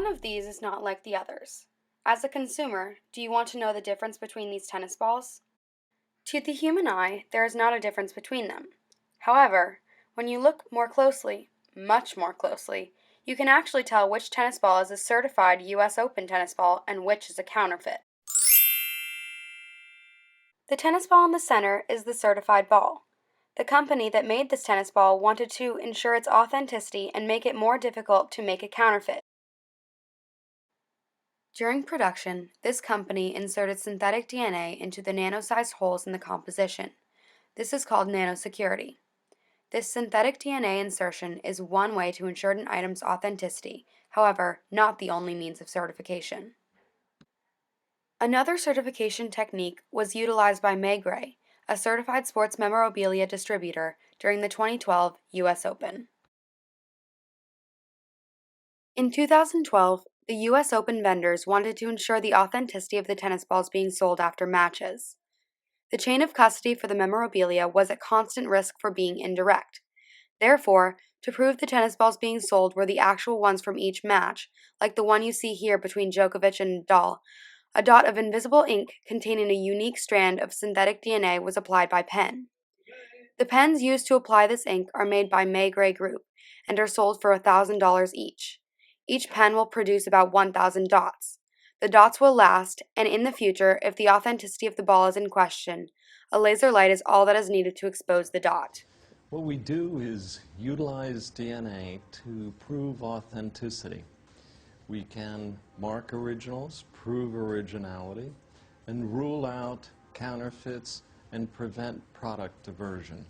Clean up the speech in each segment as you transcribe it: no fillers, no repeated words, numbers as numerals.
of these is not like the others. As a consumer, do you want to know the difference between these tennis balls? To the human eye, there is not a difference between them. However, when you look more closely, much more closely, you can actually tell which tennis ball is a certified US Open tennis ball and which is a counterfeit. The tennis ball in the center is the certified ball. The company that made this tennis ball wanted to ensure its authenticity and make it more difficult to make a counterfeit. During production, this company inserted synthetic DNA into the nano-sized holes in the composition. This is called nanosecurity. This synthetic DNA insertion is one way to ensure an item's authenticity, however, not the only means of certification. Another certification technique was utilized by Maigret, a certified sports memorabilia distributor, during the 2012 US Open. In 2012, the US Open vendors wanted to ensure the authenticity of the tennis balls being sold after matches. The chain of custody for the memorabilia was at constant risk for being indirect. Therefore, to prove the tennis balls being sold were the actual ones from each match, like the one you see here between Djokovic and Nadal, a dot of invisible ink containing a unique strand of synthetic DNA was applied by pen. The pens used to apply this ink are made by Maigret Group and are sold for $1,000 each. Each pen will produce about 1,000 dots. The dots will last, and in the future, if the authenticity of the ball is in question, a laser light is all that is needed to expose the dot. What we do is utilize DNA to prove authenticity. We can mark originals, prove originality, and rule out counterfeits and prevent product diversion.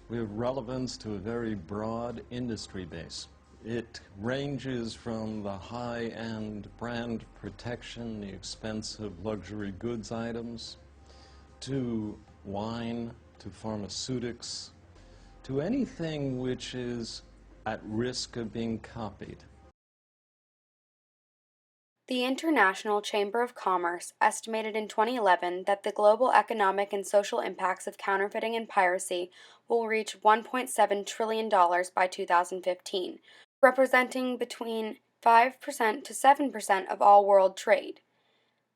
We have relevance to a very broad industry base. It ranges from the high-end brand protection, the expensive luxury goods items, to wine, to pharmaceutics, to anything which is at risk of being copied. The International Chamber of Commerce estimated in 2011 that the global economic and social impacts of counterfeiting and piracy will reach $1.7 trillion by 2015, representing between 5% to 7% of all world trade.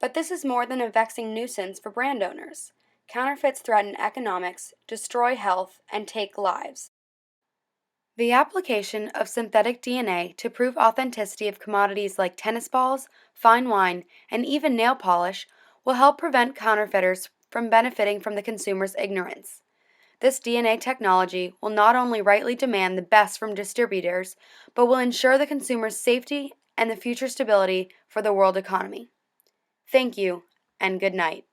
But this is more than a vexing nuisance for brand owners. Counterfeits threaten economics, destroy health, and take lives. The application of synthetic DNA to prove authenticity of commodities like tennis balls, fine wine, and even nail polish will help prevent counterfeiters from benefiting from the consumer's ignorance. This DNA technology will not only rightly demand the best from distributors, but will ensure the consumer's safety and the future stability for the world economy. Thank you, and good night.